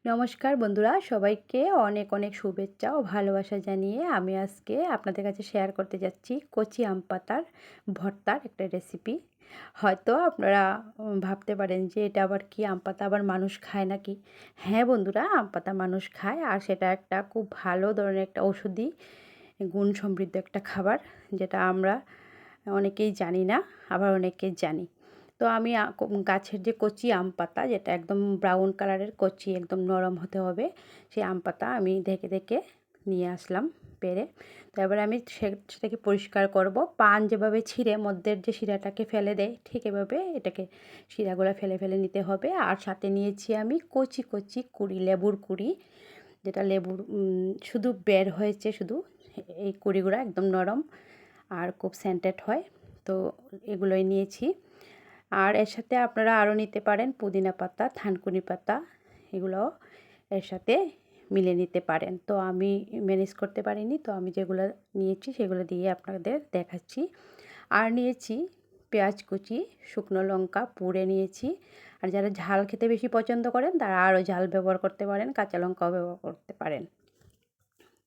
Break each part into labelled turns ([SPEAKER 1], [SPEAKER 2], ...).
[SPEAKER 1] নমস্কার বন্ধুরা, সবাইকে অনেক অনেক শুভেচ্ছা ও ভালোবাসা জানিয়ে আমি আজকে আপনাদের কাছে শেয়ার করতে যাচ্ছি কচি আম পাতার ভর্তার একটা রেসিপি। হয়তো আপনারা ভাবতে পারেন যে এটা আবার কি, আম পাতা আবার মানুষ খায় নাকি? হ্যাঁ বন্ধুরা, আম পাতা মানুষ খায়, আর সেটা একটা খুব ভালো ধরনের একটা ঔষধি গুণ সমৃদ্ধ একটা খাবার, যেটা আমরা অনেকেই জানি না, আবার অনেকেই জানি। তো আমি গাছের যে কচি আম পাতা, যেটা একদম ব্রাউন কালারের কচি, একদম নরম হতে হবে, সেই আম পাতা আমি দেখে দেখে নিয়ে আসলাম পেড়ে। তো এবার আমি সেটাকে পরিষ্কার করব। পান যেভাবে ছিঁড়ে মধ্যের যে শিরাটাকে ফেলে দেয়, ঠিক এভাবে এটাকে শিরাগুলো ফেলে ফেলে নিতে হবে। আর সাথে নিয়েছি আমি কচি কচি কুঁড়ি, লেবুর কুঁড়ি, যেটা লেবুর শুধু বের হয়েছে, শুধু এই কুঁড়িগুলো একদম নরম আর খুব সেন্টেড হয়। তো এগুলোই নিয়েছি। আর এর সাথে আপনারা আরও নিতে পারেন পুদিনা পাতা, থানকুনি পাতা, এগুলো এর সাথে মিলে নিতে পারেন। তো আমি ম্যানেজ করতে পারিনি, তো আমি যেগুলো নিয়েছি সেগুলো দিয়ে আপনাদের দেখাচ্ছি। আর নিয়েছি পেঁয়াজ কুচি, শুকনো লঙ্কা পুড়ে নিয়েছি। আর যারা ঝাল খেতে বেশি পছন্দ করেন তারা আরও ঝাল ব্যবহার করতে পারেন, কাঁচা লঙ্কাও ব্যবহার করতে পারেন।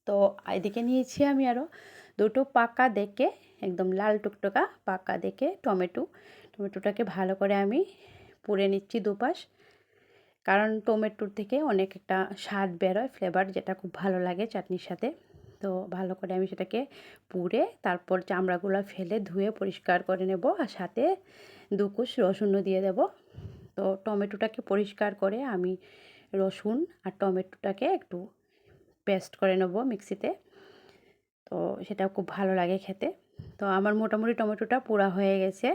[SPEAKER 1] তো এদিকে নিয়েছি আমি আরও দুটো পাকা দেখে, একদম লাল টুকটুকা পাকা দেখে টমেটোটাকে ভালো করে আমি পুড়ে নিচ্ছি দুপাশ। কারণ টমেটোর থেকে অনেক একটা স্বাদ বেরোয়, ফ্লেভার, যেটা খুব ভালো লাগে চাটনির সাথে। তো ভালো করে আমি সেটাকে পুড়ে তারপর চামড়াগুলো ফেলে ধুয়ে পরিষ্কার করে নেব, আর সাথে দু কুচ রসুনও দিয়ে দেব। তো টমেটোটাকে পরিষ্কার করে আমি রসুন আর টমেটোটাকে একটু পেস্ট করে নেব মিক্সিতে। তো সেটাও খুব ভালো লাগে খেতে। তো আমার মোটামুটি টমেটোটা পোড়া হয়ে গেছে।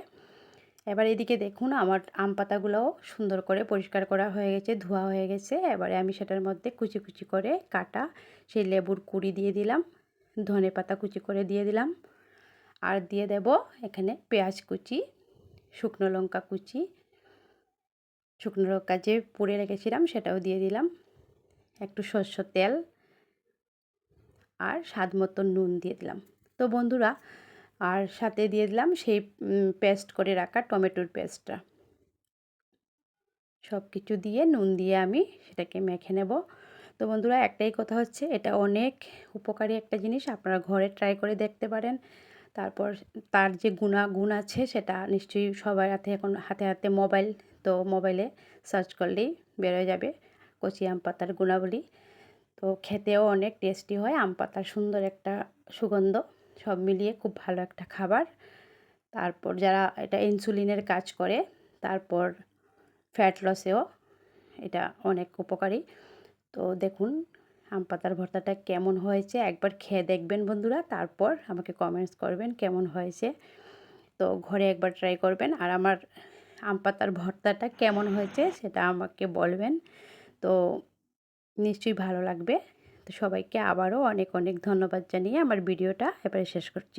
[SPEAKER 1] এবার এদিকে দেখুন আমার আম পাতাগুলোও সুন্দর করে পরিষ্কার করা হয়ে গেছে, ধোয়া হয়ে গেছে। এবারে আমি সেটার মধ্যে কুচি কুচি করে কাটা সেই লেবুর কুঁড়ি দিয়ে দিলাম, ধনে পাতা কুচি করে দিয়ে দিলাম, আর দিয়ে দেব এখানে পেঁয়াজ কুচি, শুকনো লঙ্কা কুচি, শুকনো লঙ্কা যে পুড়ে রেখেছিলাম সেটাও দিয়ে দিলাম, একটু সরষের তেল, আর স্বাদ মতো নুন দিয়ে দিলাম। তো বন্ধুরা, আর সাথে দিয়ে দিলাম সেই পেস্ট করে রাখা টমেটোর পেস্টটা। সব কিছু দিয়ে নুন দিয়ে আমি সেটাকে মেখে নেব। তো বন্ধুরা, একটাই কথা হচ্ছে, এটা অনেক উপকারী একটা জিনিস, আপনারা ঘরে ট্রাই করে দেখতে পারেন। তারপর তার যে গুণ আছে সেটা নিশ্চয়ই সবার হাতে, এখন হাতে হাতে মোবাইল, তো মোবাইলে সার্চ করলেই বেরোয় যাবে কচি আম পাতার গুণাবলী। তো খেতেও অনেক টেস্টি হয়, আম পাতার সুন্দর একটা সুগন্ধ, সব মিলিয়ে খুব ভালো একটা খাবার। তারপর যারা এটা ইনসুলিনের কাজ করে, তারপর ফ্যাট লসেও এটা অনেক উপকারী। তো দেখুন আম পাতার ভর্তাটা কেমন হয়েছে, একবার খেয়ে দেখবেন বন্ধুরা, তারপর আমাকে কমেন্টস করবেন কেমন হয়েছে। তো ঘরে একবার ট্রাই করবেন, আর আমার আম পাতার ভর্তাটা কেমন হয়েছে সেটা আমাকে বলবেন। তো নিশ্চয়ই ভালো লাগবে। তো সবাইকে আবারও অনেক অনেক ধন্যবাদ জানিয়ে আমার ভিডিওটা এবারে শেষ করছি।